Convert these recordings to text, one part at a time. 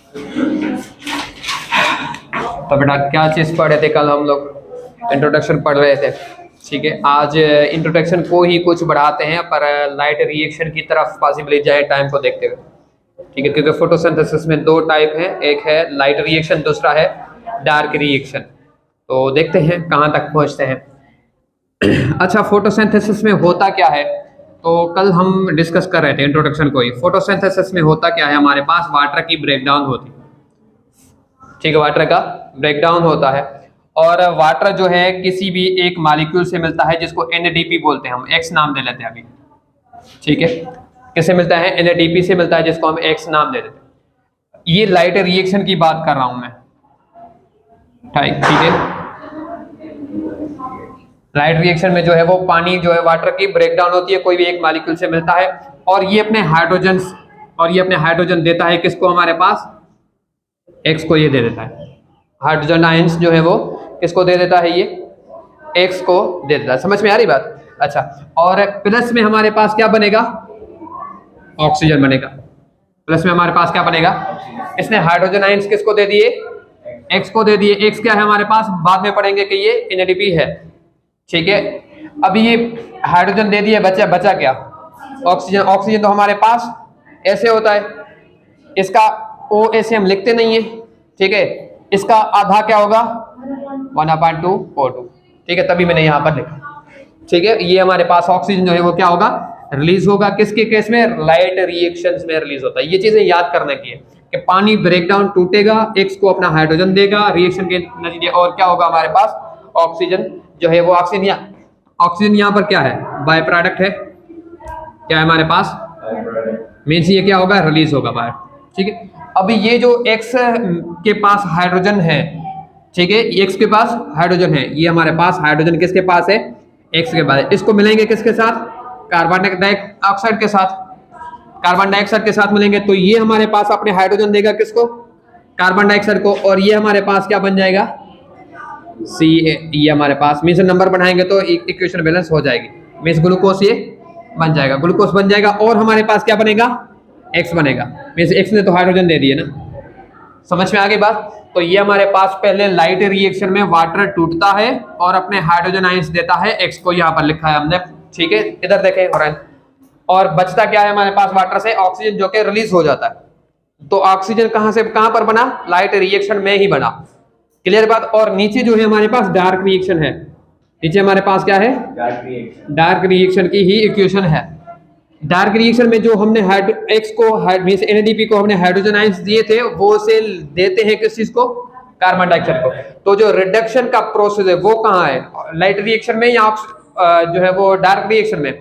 तो बेटा क्या चीज़ पढ़ रहे थे कल हम लोग? इंट्रोडक्शन पढ़ रहे थे, ठीक है। आज इंट्रोडक्शन को ही कुछ बढ़ाते हैं पर लाइट रिएक्शन की तरफ पॉसिबली जाए टाइम को देखते हुए, ठीक है। क्योंकि फोटोसिंथेसिस में दो टाइप हैं, एक है लाइट रिएक्शन, दूसरा है डार्क रिएक्शन। तो देखते हैं कहाँ तक पहुँचते हैं। अच्छा, फोटोसिंथेसिस में होता क्या है? तो कल हम डिस्कस कर रहे थे इंट्रोडक्शन को ही। फोटोसिंथेसिस में होता क्या है, हमारे पास वाटर की ब्रेकडाउन होती है, ठीक है। वाटर का ब्रेकडाउन होता है और वाटर जो है किसी भी एक मॉलिक्यूल से मिलता है जिसको NADP बोलते हैं, हम एक्स नाम दे लेते हैं अभी, ठीक है। किससे मिलता है? NADP से मिलता है, जिसको हम एक्स नाम दे देते हैं। ये लाइट रिएक्शन की बात कर रहा हूं मैं, ठीक है। लाइट रिएक्शन में जो है वो पानी जो है वाटर की ब्रेकडाउन होती है, कोई भी एक मॉलिक्यूल से मिलता है और ये अपने हाइड्रोजन देता है किसको? हमारे पास एक्स को ये दे देता है। हाइड्रोजन आयंस जो है वो किसको दे देता है? ये एक्स को दे देता है। समझ में आ रही बात? अच्छा, और प्लस में हमारे पास क्या बनेगा? ऑक्सीजन बनेगा। प्लस में हमारे पास क्या बनेगा? इसने हाइड्रोजन आयंस किसको दे दिए? एक्स को दे दिए। एक्स क्या है हमारे पास? बाद में पढ़ेंगे कि ये NADP है, ठीक है। अभी ये हाइड्रोजन दे दिए, बचा क्या? ऑक्सीजन। ऑक्सीजन तो हमारे पास ऐसे होता है, इसका O ऐसे हम लिखते नहीं है, ठीक है। इसका आधा क्या होगा? 1/2 O2, ठीक है, तभी मैंने यहाँ पर लिखा, ठीक है। ये हमारे पास ऑक्सीजन जो है वो क्या होगा? रिलीज होगा। किसके केस में? लाइट रिएक्शंस में रिलीज होता है। ये चीजें याद करने की है कि पानी ब्रेकडाउन टूटेगा, एक्स को अपना हाइड्रोजन देगा रिएक्शन के नतीजे, और क्या होगा हमारे पास? ऑक्सीजन जो है वो ऑक्सीजन यहाँ पर क्या है? बाय प्रोडक्ट है। क्या है हमारे पास? मीन्स ये क्या होगा? रिलीज होगा बाहर, ठीक है। अभी ये जो एक्स के पास हाइड्रोजन है, ठीक है, एक्स के पास हाइड्रोजन है, ये हमारे पास हाइड्रोजन किसके पास है? एक्स के पास। इसको मिलेंगे किसके साथ? कार्बन डाइऑक्साइड के साथ। कार्बन डाइऑक्साइड के साथ मिलेंगे तो ये हमारे पास अपने हाइड्रोजन देगा किसको? कार्बन डाइऑक्साइड को, और ये हमारे पास क्या बन जाएगा? सी। ये हमारे पास मीन्स नंबर बढ़ाएंगे तो इक्वेशन बैलेंस हो जाएगी। मीन्स ग्लूकोज ये बन जाएगा, ग्लूकोज बन जाएगा, और हमारे पास क्या बनेगा? एक्स बनेगा। मीन्स एक्स ने तो हाइड्रोजन दे दिए ना। समझ में आ गई बात? तो ये हमारे पास पहले लाइट रिएक्शन में वाटर टूटता है और अपने हाइड्रोजन आयंस देता है एक्स को, यहाँ पर लिखा है हमने, ठीक है। इधर देखें, और बचता क्या है हमारे पास वाटर से? ऑक्सीजन, जो कि रिलीज हो जाता है। तो ऑक्सीजन कहां से कहां पर बना? लाइट रिएक्शन में ही बना। क्लियर बात? और नीचे जो है हमारे पास डार्क रिएक्शन है। नीचे हमारे पास क्या है? डार्क रिएक्शन की ही इक्वेशन है। डार्क रिएक्शन में जो हमने एक्स को मींस NADP को हमने हाइड्रोजन आयंस दिए थे, वो से देते हैं किस चीज को? कार्बन डाइऑक्साइड को। तो जो रिडक्शन का प्रोसेस है वो कहाँ है? लाइट रिएक्शन में या जो है वो डार्क रिएक्शन में?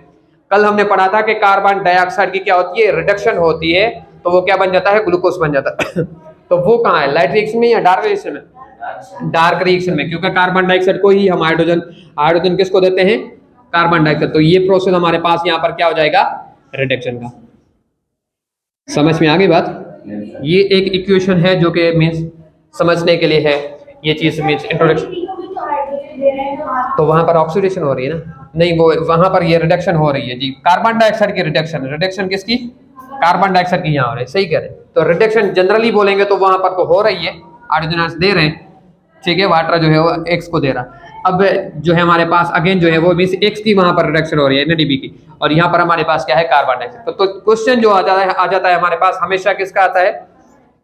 कल हमने पढ़ा था कि कार्बन डाइऑक्साइड की क्या होती है? रिडक्शन होती है, तो वो क्या बन जाता है? ग्लूकोज बन जाता है। तो वो कहाँ है? लाइट रिएक्शन में या डार्क रिएक्शन में? डार्क रिएक्शन में, क्योंकि कार्बन डाइऑक्साइड को ही हम हाइड्रोजन किसको देते हैं? Carbon dioxide. तो ये प्रोसेस हमारे पास यहाँ पर क्या हो जाएगा? रिडक्शन का। समझ में आ गई बात? ये एक इक्वेशन है जो कि मीन्स समझने के लिए है, ये चीज मीन्स इंट्रोडक्शन। तो वहां पर ऑक्सीडेशन हो रही है ना? नहीं, वो वहां पर ये रिडक्शन हो रही है जी, कार्बन डाइऑक्साइड की रिडक्शन किसकी? कार्बन डाइऑक्साइड की यहाँ हो रही है, सही कह रहे हैं। तो रिडक्शन जनरली बोलेंगे तो वहां पर तो हो रही है, हाइड्रोजन दे रहे हैं, ठीक है, वाटर जो है वो एक्स को दे रहा है। अब जो है हमारे पास अगेन जो है वो मीन्स एक्स की वहां पर रिडक्शन हो रही है NADP की, और यहाँ पर हमारे पास क्या है? Carbon dioxide. तो क्वेश्चन जो आ जाता है हमारे पास हमेशा किसका आता है?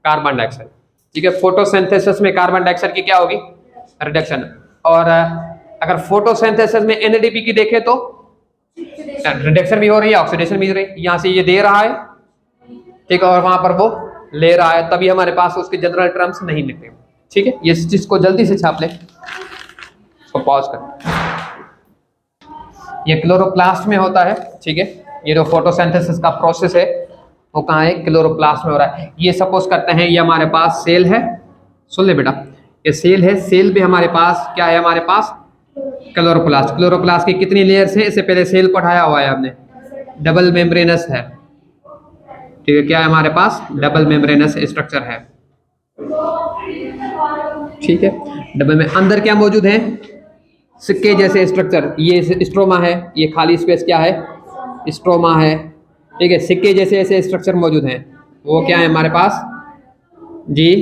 कार्बन डाइऑक्साइड, ठीक है। फोटोसिंथेसिस में कार्बन डाइऑक्साइड की क्या होगी? रिडक्शन। और अगर फोटोसिंथेसिस में NADP की देखें तो रिडक्शन भी हो रही है, ऑक्सीडेशन भी हो रही है। यहाँ से ये दे रहा है, ठीक है, और वहां पर वो ले रहा है, तभी हमारे पास उसके जनरल टर्म्स नहीं लिखते, ठीक है। ये चीज को जल्दी से छाप ले, इसको पॉज कर। ये क्लोरोप्लास्ट में होता है, ठीक है। ये जो फोटोसिंथेसिस का प्रोसेस है वो कहाँ है? क्लोरोप्लास्ट में हो रहा है। ये सपोज करते हैं ये हमारे पास सेल है, सुन ले बेटा, ये सेल है। सेल में हमारे पास क्या है? हमारे पास क्लोरोप्लास्ट। क्लोरोप्लास्ट की कितनी लेयर्स है? इससे पहले सेल पढ़ाया हुआ है आपने, डबल मेम्ब्रेनस है, ठीक है। क्या है हमारे पास? डबल मेम्ब्रेनस स्ट्रक्चर है, ठीक है। डबल में अंदर क्या मौजूद है? सिक्के जैसे स्ट्रक्चर। ये स्ट्रोमा है, ये खाली स्पेस क्या है? स्ट्रोमा है, ठीक है। सिक्के जैसे ऐसे स्ट्रक्चर मौजूद हैं, वो क्या है हमारे पास? जी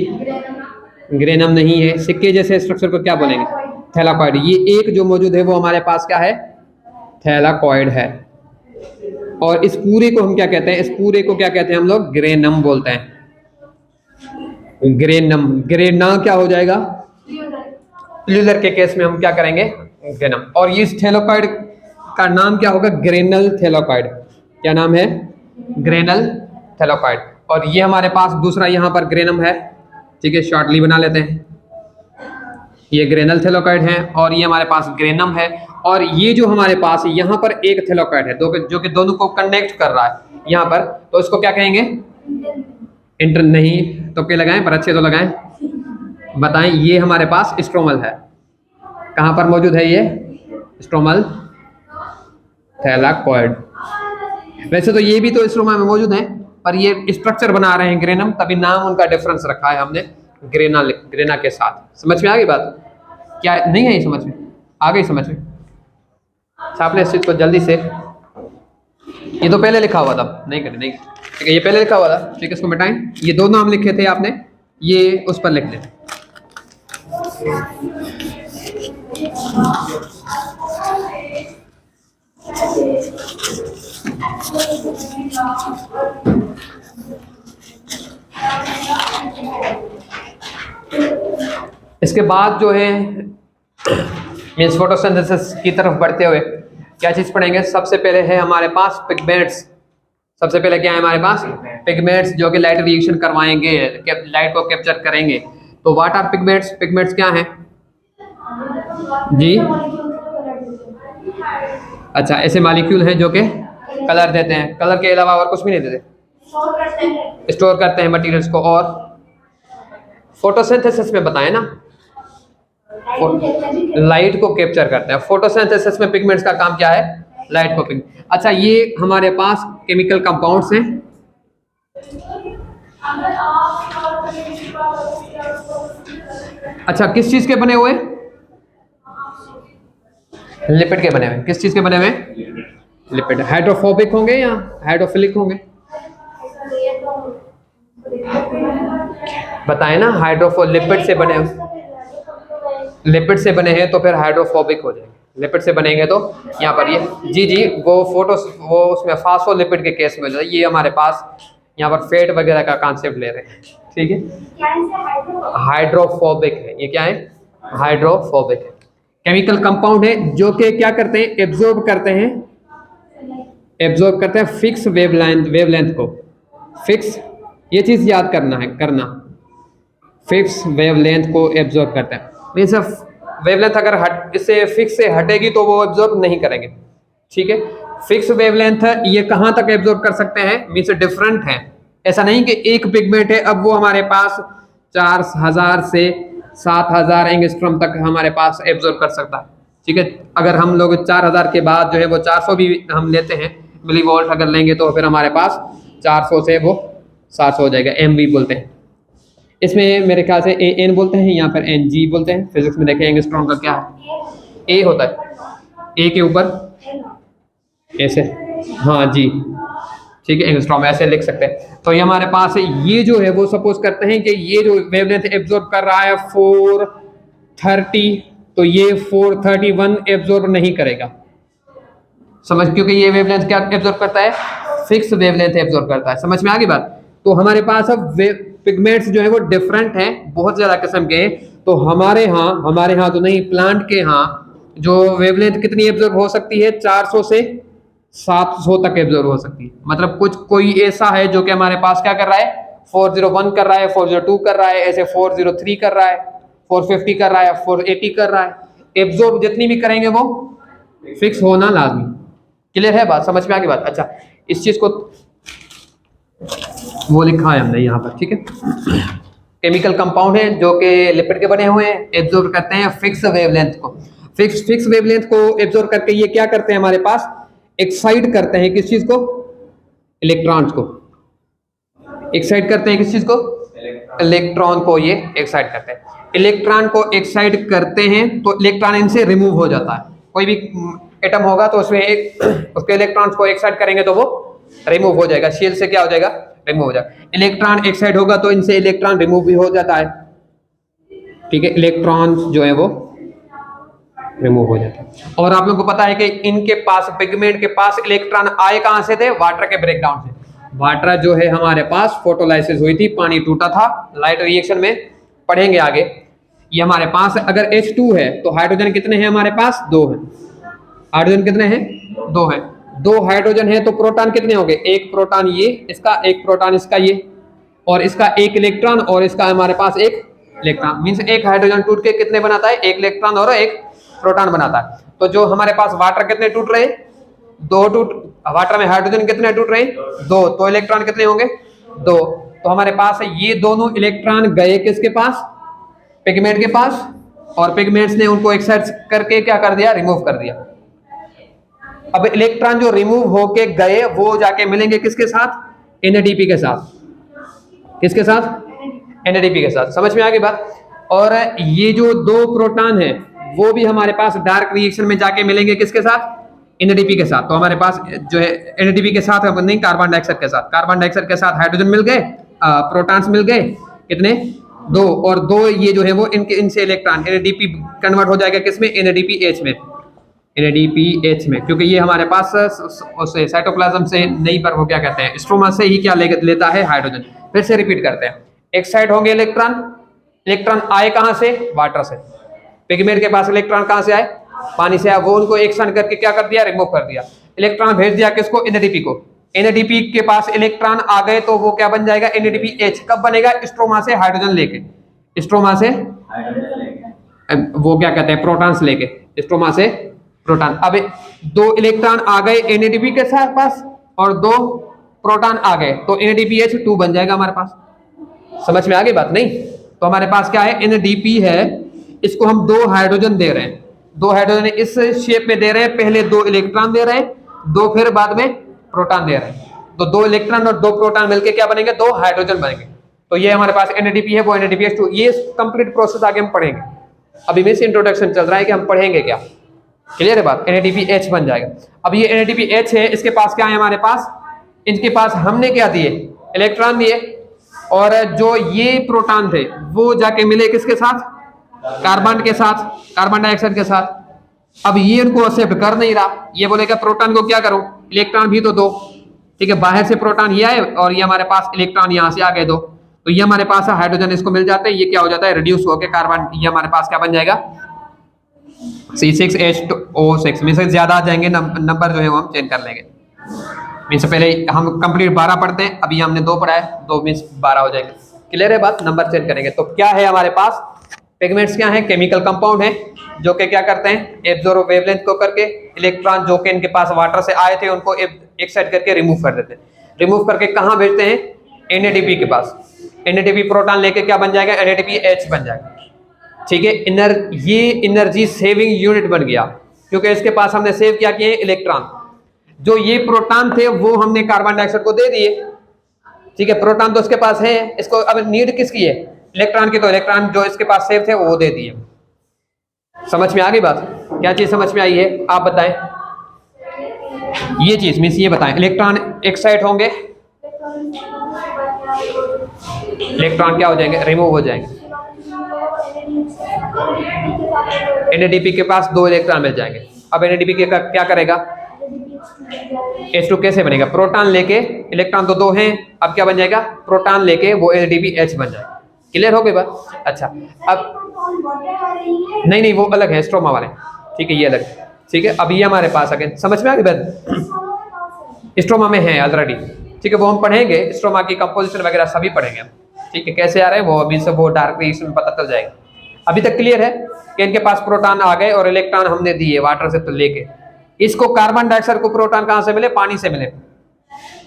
ग्रेनम नहीं है। सिक्के जैसे स्ट्रक्चर को क्या बोलेंगे? थैलाकॉइड। ये एक जो मौजूद है वो हमारे पास क्या है? थैलाकॉइड है। और इस पूरे को हम क्या कहते हैं? इस पूरे को क्या कहते हैं हम लोग? ग्रेनम बोलते हैं। ग्रेनम। ग्रेना क्या हो जाएगा? प्लूलर के केस में हम क्या करेंगे? ग्रेनम। और ये इस थैलाकॉइड का नाम क्या होगा? Granal thylakoid. क्या नाम है? Granal thylakoid. और ये हमारे पास दूसरा यहाँ पर ग्रेनम है, ठीक है, शॉर्टली बना लेते हैं। ये ग्रेनल थैलाकॉइड है और ये हमारे पास ग्रेनम है। और ये जो हमारे पास यहाँ पर एक थैलाकॉइड है जो कि दोनों को कनेक्ट कर रहा है यहाँ पर, तो इसको क्या कहेंगे? इंटर नहीं तो क्या लगाएं? पर अच्छे तो लगाएं। बताएं। ये हमारे पास स्ट्रोमल है। कहाँ पर मौजूद है ये स्ट्रोमल थैलाकॉइड? वैसे तो ये भी तो स्ट्रोमा में मौजूद है, पर ये स्ट्रक्चर बना रहे हैं ग्रेनम, तभी नाम उनका डिफरेंस रखा है हमने ग्रेना के साथ। समझ में आ गई बात? क्या नहीं आई समझ में? आ गई समझ में? आपने इस चीज को जल्दी से, ये तो पहले लिखा हुआ था, नहीं करें, नहीं ठीक है, ये पहले लिखा हुआ था, ठीक है, इसको मिटाएं। ये दो नाम लिखे थे आपने, ये उस पर लिख लें। इसके बाद जो है मीन्स फोटोसिंथेसिस की तरफ बढ़ते हुए क्या चीज पढ़ेंगे? सबसे पहले है हमारे पास पिगमेंट्स। सबसे पहले क्या है हमारे पास? पिगमेंट्स, जो कि लाइट रिएक्शन करवाएंगे, लाइट को कैप्चर करेंगे। तो व्हाट आर पिगमेंट्स? पिगमेंट्स क्या हैं जी? अच्छा, ऐसे मॉलिक्यूल हैं जो कि कलर देते हैं। कलर के अलावा और कुछ भी नहीं देते, स्टोर करते हैं मटेरियल्स को। और फोटोसिंथेसिस में बताएं ना, लाइट को कैप्चर करते हैं। फोटोसिंथेसिस में पिगमेंट्स का काम क्या है? लाइट को पिगमेंट। अच्छा, ये हमारे पास केमिकल कंपाउंड्स हैं। अच्छा, किस चीज के बने हुए? लिपिड के बने हुए। किस चीज के बने हुए? लिपिड। हाइड्रोफोबिक होंगे या हाइड्रोफिलिक होंगे? बताएं ना। लिपिड से बने, लिपिड से बने हैं तो फिर हाइड्रोफोबिक हो जाएंगे। लिपिड से बनेंगे तो यहाँ पर ये जी वो उसमें फास्फोलिपिड के केस में जो है, ये हमारे पास यहाँ पर फैट वगैरह का कॉन्सेप्ट ले रहे हैं, ठीक है। हाइड्रोफोबिक है। ये क्या है? हाइड्रोफोबिक है। केमिकल कंपाउंड है जो कि क्या करते हैं? एब्जॉर्ब करते हैं फिक्स वेवलेंथ को। फिक्स, ये चीज याद करना फिक्स वेवलेंथ को एब्जॉर्ब करते हैं। मीन्स वेवलेंथ अगर इससे फिक्स से हटेगी तो वो एब्जॉर्ब नहीं करेंगे, ठीक है। फिक्स वेवलेंथ है, ये कहाँ तक एब्जॉर्ब कर सकते हैं? मीन्स डिफरेंट है। ऐसा नहीं कि एक पिगमेंट है अब वो हमारे पास 4000 से 7000 एंगस्ट्रॉम तक हमारे पास एब्जॉर्ब कर सकता है, ठीक है। अगर हम लोग 4000 के बाद जो है वो 400 भी हम लेते हैं मिली वोल्ट अगर लेंगे, तो फिर हमारे पास 400 से वो 700 हो जाएगा। MV बोलते हैं इसमें, मेरे ख्याल से AN बोलते हैं, यहाँ पर NG बोलते हैं। फिजिक्स में देखें एंगस्ट्रॉम का क्या है? A होता है, A के ऊपर ऐसे, हाँ जी, ठीक है, एंगस्ट्रॉम ऐसे लिख सकते हैं। तो ये हमारे पास है, ये जो है वो सपोज करते हैं कि ये जो वेवलेंथ एब्जॉर्ब कर रहा है 430, तो ये 431 एब्जॉर्ब नहीं करेगा, समझ, क्योंकि ये वेवलेंथ क्या एब्जॉर्ब करता है? फिक्स वेवलेंथ एब्जॉर्ब करता है। समझ में आ गई बात? तो हमारे पास अब पिगमेंट्स जो है वो डिफरेंट हैं, बहुत ज्यादा किस्म के हैं। तो हमारे यहाँ तो नहीं, प्लांट के यहाँ जो वेवलेंथ कितनी एब्जॉर्ब हो सकती है? 400 से 700 तक एब्जॉर्ब हो सकती है। मतलब कोई ऐसा है जो कि हमारे पास क्या कर रहा है? 401 कर रहा है, 402 कर रहा है, ऐसे 403 कर रहा है, 450 कर रहा है, 480 कर रहा है। एब्जॉर्ब जितनी भी करेंगे वो फिक्स होना लाजमी। क्लियर है बात? समझ में आ गई बात? अच्छा, इस चीज को वो लिखा है हमने यहाँ पर, ठीक है। केमिकल कंपाउंड है जो कि लिपिड के बने हुए हैं, एब्जॉर्ब करते हैं फिक्स वेवलेंथ को। फिक्स वेवलेंथ को एब्जॉर्ब करके ये क्या करते हैं? हमारे पास एक्साइट करते हैं किस चीज को? इलेक्ट्रॉन्स को। एक्साइट करते हैं किस चीज को? इलेक्ट्रॉन को ये एक्साइट करते हैं। इलेक्ट्रॉन को एक्साइट करते हैं तो इलेक्ट्रॉन इनसे रिमूव हो जाता है। कोई भी एटम होगा तो उसमें उसके इलेक्ट्रॉन्स को एक्साइट करेंगे तो वो रिमूव हो जाएगा, शेल से क्या हो जाएगा? रिमूव हो जाएगा। इलेक्ट्रॉन एक्साइड होगा तो इनसे इलेक्ट्रॉन रिमूव भी हो जाता है, ठीक है, इलेक्ट्रॉन जो है वो रिमूव हो जाता है। और आप लोगों को पता है कि इनके पास, पिगमेंट के पास इलेक्ट्रॉन आए कहां से थे? वाटर के ब्रेकडाउन से। वाटर जो है हमारे पास फोटोलाइसिस हुई थी, पानी टूटा था लाइट रिएक्शन में, पढ़ेंगे आगे। ये हमारे पास अगर H2 है तो हाइड्रोजन कितने हैं हमारे पास? 2 हैं। हाइड्रोजन कितने हैं? 2 हैं। 2 हाइड्रोजन है तो प्रोटॉन कितने होंगे? एक प्रोटॉन ये इसका, एक प्रोटॉन इसका ये, और इसका एक इलेक्ट्रॉन, और इसका हमारे पास एक इलेक्ट्रॉन। मींस एक हाइड्रोजन टूट के कितने बनाता है? एक इलेक्ट्रॉन और एक प्रोटॉन बनाता है। तो जो हमारे पास वाटर कितने टूट रहे? 2 टूट, वाटर में हाइड्रोजन कितने टूट रहे? 2। तो इलेक्ट्रॉन कितने होंगे? 2। तो हमारे पास ये दोनों इलेक्ट्रॉन गए किसके पास? पिगमेंट के पास, और पिगमेंट्स ने उनको एक्साइट करके क्या कर दिया? रिमूव कर दिया। अब इलेक्ट्रॉन जो रिमूव होके गए वो जाके मिलेंगे किसके साथ? NADP के साथ। किसके साथ? NADP के साथ। समझ में आ गई बात? और ये जो 2 प्रोटॉन है वो भी हमारे पास डार्क रिएक्शन में जाके मिलेंगे किसके साथ? NADP के साथ। तो हमारे पास जो है NADP के साथ नहीं, कार्बन डाइऑक्साइड के साथ। कार्बन डाइऑक्साइड के साथ हाइड्रोजन मिल गए, प्रोटॉन्स मिल गए, कितने? 2। और 2 ये जो है वो इनसे इलेक्ट्रॉन NADP कन्वर्ट हो जाएगा किसमें? NADPH में। NADPH में, क्योंकि ये हमारे पास उससे साइटोप्लाज्म से नहीं, पर वो क्या कहते हैं, स्ट्रोमा से ही क्या लेता है? हाइड्रोजन। फिर से रिपीट करते हैं। एक्साइड होंगे इलेक्ट्रॉन, इलेक्ट्रॉन आए कहां से? वाटर से। पिगमेंट के पास इलेक्ट्रॉन कहां से आए? पानी से आए। वो उनको एक्सटेंड करके क्या कर दिया? रिमूव कर दिया। इलेक्ट्रॉन भेज दिया किसको? NADP को। NADP के पास इलेक्ट्रॉन आ गए तो वो क्या बन जाएगा? NADPH। कब बनेगा? स्ट्रोमा से हाइड्रोजन लेके, स्ट्रोमा से वो क्या कहते हैं, प्रोटॉन्स लेके, स्ट्रोमा से प्रोटॉन। अब 2 इलेक्ट्रॉन आ गए NADP के साथ पास और 2 प्रोटॉन आ गए तो NADPH2 बन जाएगा हमारे पास। समझ में आ गई बात? नहीं तो हमारे पास क्या है? NADP है, इसको हम 2 हाइड्रोजन दे रहे हैं। 2 हाइड्रोजन इस शेप में दे रहे हैं, पहले 2 इलेक्ट्रॉन दे रहे हैं, 2 फिर बाद में प्रोटॉन दे रहे हैं। तो 2 इलेक्ट्रॉन और 2 प्रोटॉन मिलके क्या बनेंगे? 2 हाइड्रोजन बनेंगे। तो ये हमारे पास NADP है, वो NADPH2। ये कंप्लीट प्रोसेस आगे हम पढ़ेंगे। अभी में से इंट्रोडक्शन चल रहा है कि हम पढ़ेंगे क्या। क्लियर है बात? NADPH बन जाएगा। अब ये NADPH है, इसके पास क्या है हमारे पास? इनके पास हमने क्या दिए? इलेक्ट्रॉन दिए। और जो ये प्रोटॉन थे वो जाके मिले किसके साथ? कार्बन के साथ, कार्बन डाइऑक्साइड के साथ। अब ये इनको एक्सेप्ट कर नहीं रहा, ये बोलेगा प्रोटॉन को क्या करूं? इलेक्ट्रॉन भी तो दो। ठीक है, बाहर से प्रोटॉन ये आए और ये हमारे पास इलेक्ट्रॉन यहां से आ गए 2, तो ये हमारे पास हाइड्रोजन इसको मिल जाता है। ये क्या हो जाता है? रिड्यूस होकर कार्बन, ये हमारे पास क्या बन जाएगा? C6H2O6 में से ज्यादा आ जाएंगे नंबर जो है वो हम चेंज कर लेंगे। मीन्स पहले हम कंप्लीट 12 पढ़ते हैं, अभी हमने 2 पढ़ा है, 2 मीन्स 12 हो जाएंगे। क्लियर है बात? नंबर चेंज करेंगे। तो क्या है हमारे पास? पिगमेंट्स क्या है? केमिकल कंपाउंड है जो कि क्या करते हैं? एब्जॉर्ब वेवलेंथ को करके इलेक्ट्रॉन जो कि इनके पास वाटर से आए थे उनको एक्साइट करके रिमूव कर देते हैं। रिमूव करके कहाँ भेजते हैं? NADP के पास। NADP प्रोटॉन लेके क्या बन जाएगा? NADPH बन जाएगा। ठीक है, ये एनर्जी सेविंग यूनिट बन गया क्योंकि इसके पास हमने सेव क्या किए? इलेक्ट्रॉन। जो ये प्रोटॉन थे वो हमने कार्बन डाइऑक्साइड को दे दिए। ठीक है, प्रोटॉन तो इसके पास है, इसको अब नीड किसकी है? इलेक्ट्रॉन की। तो इलेक्ट्रॉन जो इसके पास सेव थे वो दे दिए। समझ में आ गई बात? क्या चीज समझ में आई है आप बताएं? ये चीज मीन्स ये बताएं, इलेक्ट्रॉन एक्साइट होंगे, इलेक्ट्रॉन क्या हो जाएंगे? रिमूव हो जाएंगे। NADP के पास 2 इलेक्ट्रॉन मिल जाएंगे। अब NADP के क्या करेगा? H2 कैसे बनेगा? प्रोटॉन लेके, इलेक्ट्रॉन तो 2 हैं, अब क्या बन जाएगा? प्रोटॉन लेके वो NADPH बन जाएगा। क्लियर हो गई बात? अच्छा, अब नहीं वो अलग है, स्ट्रोमा वाले। ठीक है, ये अलग। ठीक है, अब ये हमारे पास अगेन समझ में आ गई बात? स्ट्रोमा में है ऑलरेडी। ठीक है, वो हम पढ़ेंगे, स्ट्रोमा की कंपोजिशन वगैरह सभी पढ़ेंगे हम। ठीक है, कैसे आ रहे हैं वो अभी सब वो डार्क रिएक्शन में पता चल जाएगा। अभी तक क्लियर है कि इनके पास प्रोटॉन आ गए और इलेक्ट्रॉन हमने दिए वाटर से तो लेके। इसको कार्बन डाइऑक्साइड को प्रोटॉन कहां से मिले? पानी से मिले।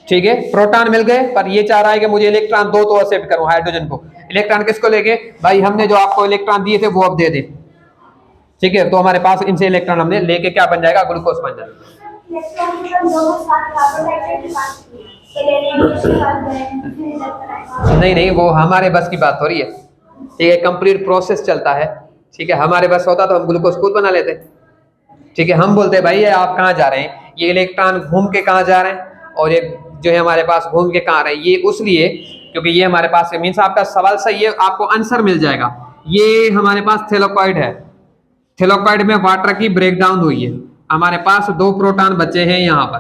ठीक है, प्रोटॉन मिल गए, पर ये चाह रहा है कि मुझे इलेक्ट्रॉन 2 तो एक्सेप्ट करूं, हाइड्रोजन को। इलेक्ट्रॉन किसको लेके? भाई हमने जो आपको इलेक्ट्रॉन दिए थे वो अब दे दे। ठीक है, तो हमारे पास इनसे इलेक्ट्रॉन हमने लेके क्या बन जाएगा? ग्लूकोज बन जाएगा। नहीं वो हमारे बस की बात हो रही है। ठीक है, कंप्लीट प्रोसेस चलता है। ठीक है, हमारे बस होता तो हम ग्लूकोज खुद बना लेते। ठीक है, हम बोलते हैं भाई ये आप कहाँ जा रहे हैं? ये इलेक्ट्रॉन घूम के कहाँ जा रहे हैं और ये जो है हमारे पास घूम के कहाँ रहे, ये उसलिए क्योंकि ये हमारे पास मीन्स आपका सवाल सही है, आपको आंसर मिल जाएगा। ये हमारे पास थैलेकॉइड है, थैलेकॉइड में वाटर की ब्रेकडाउन हुई है, हमारे पास 2 प्रोटॉन बचे हैं, यहाँ पर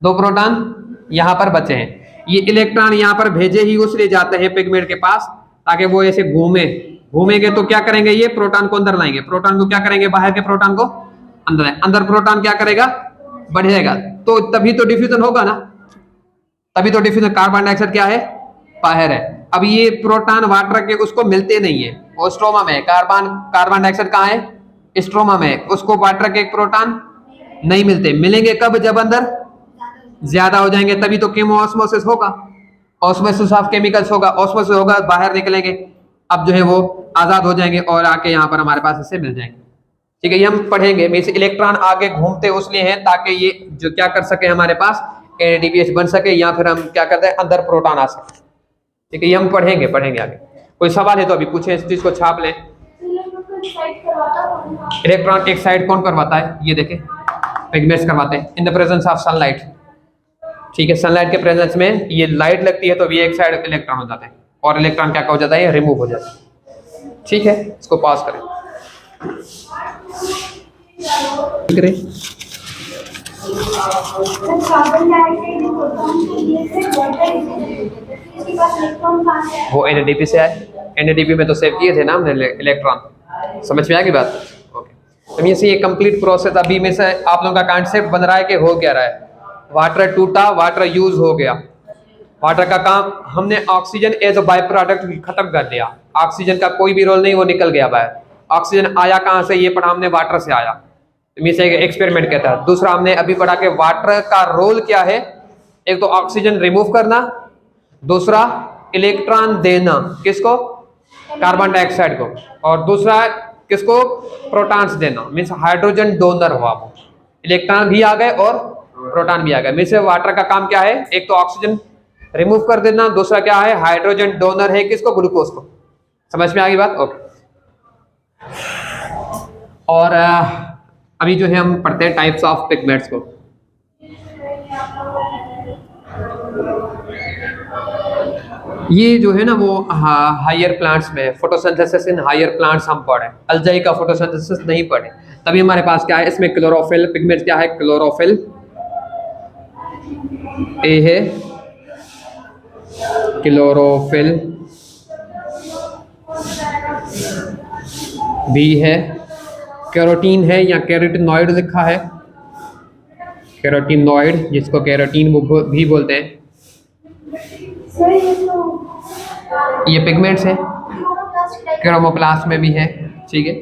2 प्रोटॉन यहाँ पर बचे हैं। ये इलेक्ट्रॉन यहाँ पर भेजे ही उसलिए जाते हैं पिगमेंट के पास ताकि वो ऐसे घूमेंगे तो क्या करेंगे, ये प्रोटॉन को अंदर लाएंगे, प्रोटॉन को क्या करेंगे, बाहर के प्रोटॉन को अंदर, अंदर प्रोटॉन क्या करेगा, बढ़ेगा, तो तभी तो डिफ्यूजन होगा ना, तभी तो डिफ्यूजन। कार्बन डाइऑक्साइड क्या है, बाहर है। अब ये प्रोटॉन वाटर के उसको मिलते नहीं है, वो स्ट्रोमा में है, कार्बन डाइऑक्साइड कहाँ है, स्ट्रोमा में, उसको वाटर के एक प्रोटॉन नहीं मिलते, मिलेंगे कब, जब अंदर ज्यादा हो जाएंगे, तभी तो केमोऑस्मोसिस होगा, ऑस्मोसिस ऑफ केमिकल्स होगा, ऑस्मोसिस होगा, बाहर निकलेंगे, अब जो है वो आजाद हो जाएंगे और आके यहाँ पर हमारे पास इससे मिल जाएंगे। ठीक है, ये हम पढ़ेंगे। मीन्स इलेक्ट्रॉन आगे घूमते उसलिए हैं ताकि ये जो क्या कर सके, हमारे पास NADPH बन सके, या फिर हम क्या करते हैं, अंदर प्रोटॉन आ सके। ठीक है, ये हम पढ़ेंगे आगे। कोई सवाल है तो अभी पूछे, इस चीज को छाप लें। इलेक्ट्रॉन एक साइड कौन करवाता है, ये देखें, पिगमेंट्स करवाते हैं in the presence of sunlight. ठीक है, सनलाइट के प्रेजेंस में ये लाइट लगती है तो ये एक साइड इलेक्ट्रॉन हो जाते हैं और इलेक्ट्रॉन क्या हो जाता है, रिमूव हो जाता है। ठीक है, इसको पास करें। ठीक है, वो NADP से आए, NADP में तो सेव किए थे ना हमने इलेक्ट्रॉन। समझ में आ गई बात? ओके, तो ये कंप्लीट प्रोसेस अभी में से आप लोगों का कॉन्सेप्ट बन रहा है कि हो क्या रहा है। वाटर टूटा, वाटर यूज हो गया, वाटर का काम हमने oxygen as a by product खत्म कर दिया, ऑक्सीजन का कोई भी रोल नहीं, वो निकल गया बाहर। ऑक्सीजन आया कहाँ से, ये पढ़ा हमने, वाटर से आया, से एक्सपेरिमेंट कहता है। दूसरा हमने अभी पढ़ा कि वाटर का रोल क्या है, एक तो ऑक्सीजन रिमूव करना, दूसरा इलेक्ट्रॉन देना, किसको, कार्बन डाइऑक्साइड को, और दूसरा किसको, प्रोटॉन्स देना, मीन्स हाइड्रोजन डोनर हुआ वो, इलेक्ट्रॉन भी आ गए और प्रोटॉन भी आ गए। मीन्स वाटर का काम क्या है, एक तो ऑक्सीजन रिमूव कर देना, दूसरा क्या है, हाइड्रोजन डोनर है, किसको, ग्लूकोज को। समझ में आ गई बात? ओके, और अभी जो है हम पढ़ते हैं टाइप्स ऑफ पिगमेंट्स को। ये जो है ना वो हायर प्लांट्स में, फोटोसिंथेसिस इन हायर प्लांट्स हम पढ़े, अल्जाई का फोटोसिंथेसिस नहीं पढ़े। तभी हमारे पास क्या है, इसमें क्लोरोफिल पिगमेंट क्या है, क्लोरोफिल ए है, क्लोरोफिल बी है, कैरोटीन है या कैरोटिनॉइड लिखा है, कैरोटिनॉइड जिसको कैरोटीन भी बोलते हैं, ये पिगमेंट्स है। क्रोमोप्लास्ट में भी है। ठीक है,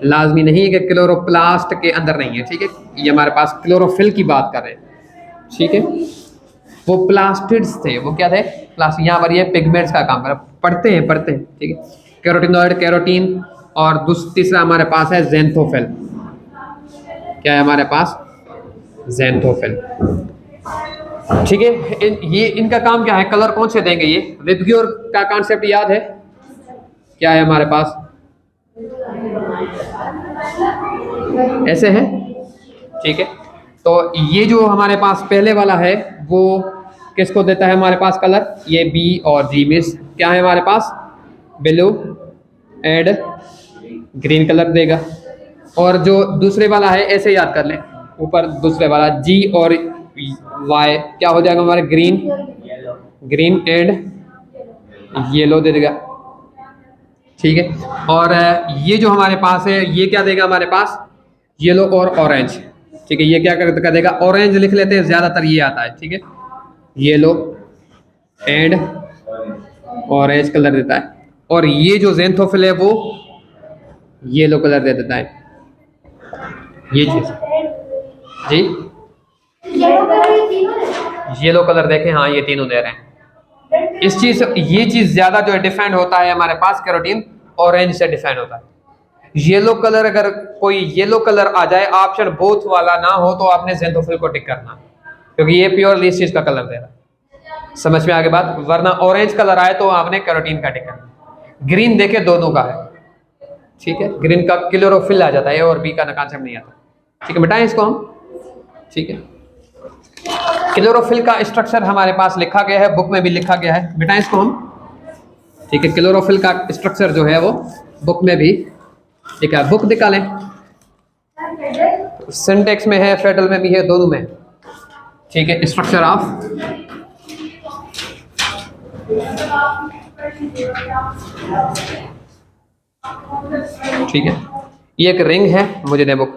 लाजमी नहीं है कि क्लोरोप्लास्ट के अंदर नहीं है। ठीक है, ये हमारे पास क्लोरोफिल की बात कर रहे हैं। ठीक है, वो प्लास्टिड्स थे, वो क्या थे, प्लास्ट। यहाँ पर ये पिगमेंट्स का काम कर पढ़ते हैं। ठीक है, कैरोटिनॉइड, कैरोटीन, और तीसरा हमारे पास है ज़ैंथोफिल। क्या है हमारे पास, ज़ैंथोफिल। ठीक है, ये इनका काम क्या है, कलर कौन से देंगे, ये विबग्योर का कॉन्सेप्ट याद है, क्या है हमारे पास, ऐसे है। ठीक है, तो ये जो हमारे पास पहले वाला है वो किसको देता है हमारे पास कलर, ये बी और जी मिस क्या है हमारे पास, ब्लू एंड ग्रीन कलर देगा। और जो दूसरे वाला है ऐसे याद कर लें, ऊपर दूसरे वाला जी और वाई क्या हो जाएगा हमारे, ग्रीन एंड येलो दे देगा। ठीक है, और ये जो हमारे पास है ये क्या देगा हमारे पास, येलो और ऑरेंज। ठीक है, ये क्या कर देगा, ऑरेंज लिख लेते हैं, ज्यादातर ये आता है। ठीक है, येलो एंड ऑरेंज कलर देता है, और ये जो ज़ैंथोफिल है वो येलो कलर दे देता है। ये चीज जी, येलो कलर देखें, हाँ ये तीनों दे रहे हैं। इस चीज, ये चीज ज्यादा जो है डिफाइन होता है हमारे पास, कैरोटीन ऑरेंज से डिफाइन होता है। येलो कलर, अगर कोई येलो कलर आ जाए, ऑप्शन बोथ वाला ना हो, तो आपने ज़ैंथोफिल को टिक करना, क्योंकि ये प्योरली इस चीज का कलर दे रहा है। समझ में आगे बात, वरना ऑरेंज कलर आए तो आपने कैरोटीन का टिक करना। ग्रीन देखे दोनों का है। ठीक है, ग्रीन का क्लोरोफिल आ जाता है, ए और बी का कॉन्सेप्ट नहीं आता। ठीक है, मिटाएं इसको हम। ठीक है। क्लोरोफिल का स्ट्रक्चर हमारे पास लिखा गया है, बुक में भी लिखा गया है बेटा इसको हम, ठीक है। क्लोरोफिल का स्ट्रक्चर जो है वो बुक में भी लिखा है, बुक निकालें। सिंटेक्स में है, फेडरल में भी है, दोनों में, ठीक है। स्ट्रक्चर ऑफ ठीक है, ये एक रिंग है, मुझे दे बुक,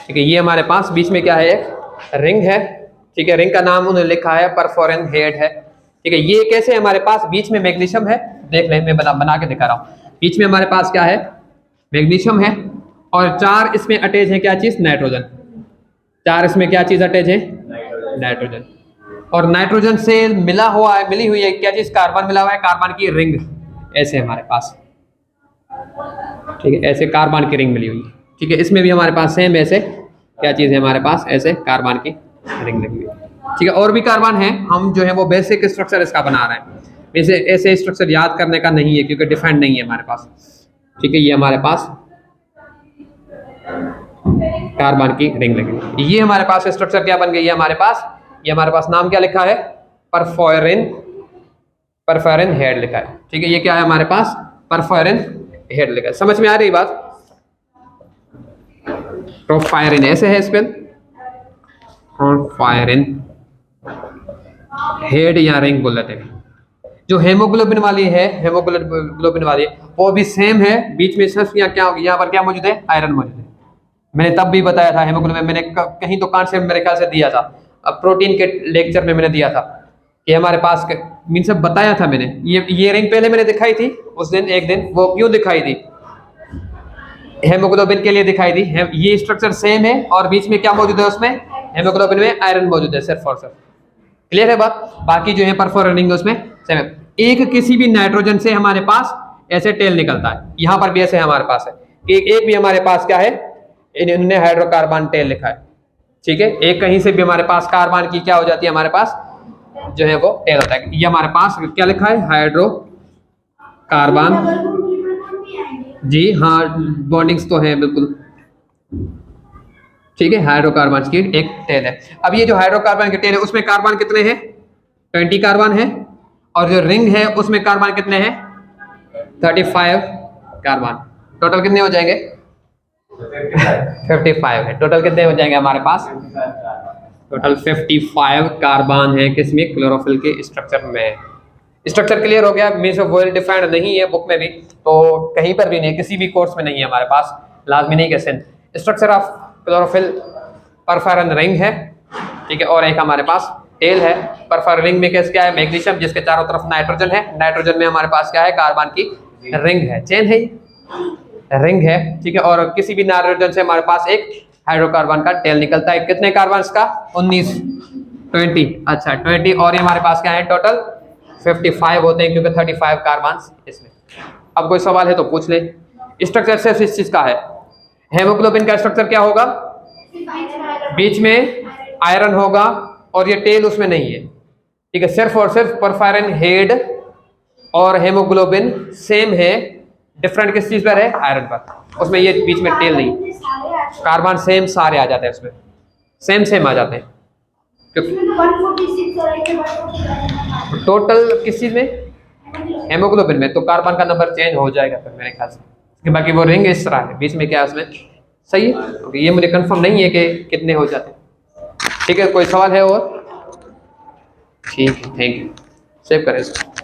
ठीक है। ये हमारे पास बीच में क्या है, एक रिंग है, ठीक है। रिंग का नाम उन्होंने लिखा है परफोरेंट हेड है, ठीक है। ये कैसे हमारे पास बीच में मैग्नीशियम है, देख लें, मैं बना के दिखा रहा हूँ। बीच में हमारे पास क्या है, मैग्नीशियम है, और 4 इसमें अटैच है, क्या चीज, नाइट्रोजन। 4 इसमें क्या चीज अटैच है, नाइट्रोजन। और नाइट्रोजन से मिला हुआ है, मिली हुई है क्या चीज, कार्बन मिला हुआ है, कार्बन की रिंग ऐसे हमारे पास, ठीक है। ऐसे कार्बन की रिंग मिली हुई है, ठीक है। इसमें भी हमारे पास सेम ऐसे क्या चीज है हमारे पास, ऐसे कार्बन की रिंग लगी हुई है, ठीक है। और भी कार्बन है, हम जो है वो बेसिक स्ट्रक्चर इसका बना रहे हैं। वैसे ऐसे स्ट्रक्चर याद करने का नहीं है क्योंकि डिफाइंड नहीं है हमारे पास, ठीक है। ये हमारे पास कार्बन की रिंग लगी हुई, ये हमारे पास स्ट्रक्चर क्या बन गई है हमारे पास, ये हमारे पास नाम क्या लिखा है, परफोरेन हेड लिखा है, ठीक है। ये क्या है हमारे पास, परफोरेन हेड लिखा है। समझ में आ रही बात, प्रोफायरिन ऐसे है स्पेल, प्रोफायरिन हेड या रिंग बोल लेते हैं। जो हेमोग्लोबिन वाली है, हेमोग्लोबिन वाली वो भी सेम है, बीच में सिर्फ यहाँ पर क्या मौजूद है, आयरन मौजूद है। मैंने तब भी बताया था हेमोग्लोबिन, मैंने कहीं तो कॉन्सेप्ट मेरे ख्याल से दिया था, अब प्रोटीन के लेक्चर में मैंने दिया था कि हमारे पास मीन सब बताया था मैंने। ये रिंग पहले मैंने दिखाई थी उस दिन, एक दिन, वो क्यों दिखाई थी, हेमोग्लोबिन के लिए दिखाई थी। ये स्ट्रक्चर सेम है और बीच में क्या मौजूद है उसमें, हेमोग्लोबिन में आयरन मौजूद है, सिर्फ और सिर्फ। क्लियर है बात, बाकी जो है परफोरेट रिंग उसमें सेम है। एक किसी भी नाइट्रोजन से हमारे पास ऐसे टेल निकलता है, यहाँ पर भी ऐसे हमारे पास है, एक भी हमारे पास क्या है, इन्होंने हाइड्रोकार्बन टेल लिखा है, ठीक है। एक कहीं से भी हमारे पास कार्बन की क्या हो जाती है, हमारे पास जो है वो टेल होता है। ये हमारे पास क्या लिखा है, हाइड्रोकार्बन, जी हाँ, बॉन्डिंग्स तो है बिल्कुल, ठीक है। हाइड्रोकार्बन की एक टेल है। अब ये जो हाइड्रोकार्बन की टेल है उसमें कार्बन कितने हैं, 20 कार्बन है, और जो रिंग है उसमें कार्बन कितने हैं, 35 कार्बन। टोटल कितने हो जाएंगे, 55 है। टोटल कितने हो जाएंगे हमारे पास, टोटल 55 कार्बन है किसमें, क्लोरोफिल के स्ट्रक्चर में। स्ट्रक्चर क्लियर हो गया, मीन्स वेल डिफाइंड नहीं है बुक में भी, तो कहीं पर भी नहीं, किसी भी कोर्स में नहीं है हमारे पास, लाजमी नहीं कि स्ट्रक्चर ऑफ क्लोरोफिल परफोरेन रिंग है, ठीक है। और एक हमारे पास टेल है। परफोरेन रिंग में क्या है, मैग्नीशियम, जिसके चारों तरफ नाइट्रोजन है, नाइट्रोजन में हमारे पास क्या है, कार्बन की रिंग है, चेन है, रिंग है, ठीक है। और किसी भी नाइट्रोजन से हमारे पास एक हाइड्रोकार्बन का टेल निकलता है। कितने कार्बन का, 19, 20, अच्छा 20, और ये हमारे पास क्या है, टोटल 55 होते हैं क्योंकि 35 कार्बन इसमें। अब कोई सवाल है तो पूछ ले। स्ट्रक्चर सिर्फ इस चीज का है, हेमोग्लोबिन का स्ट्रक्चर क्या होगा, बीच में आयरन होगा और ये टेल उसमें नहीं है, ठीक है। सिर्फ और सिर्फ परफोरेन हेड और हेमोग्लोबिन सेम है, डिफरेंट किस चीज पर है, आयरन पर, उसमें ये बीच में टेल नहीं। कार्बन सेम सारे आ जाते हैं उसमें, सेम आ जाते हैं, टोटल किस चीज में, हेमोग्लोबिन में, तो कार्बन का नंबर चेंज हो जाएगा फिर मेरे ख्याल से। बाकी वो रिंग इस तरह है, बीच में क्या है उसमें, सही है। ये मुझे कंफर्म नहीं है कि कितने हो जाते हैं, ठीक है। कोई सवाल है और, ठीक है, थैंक यू, सेव करें इसको।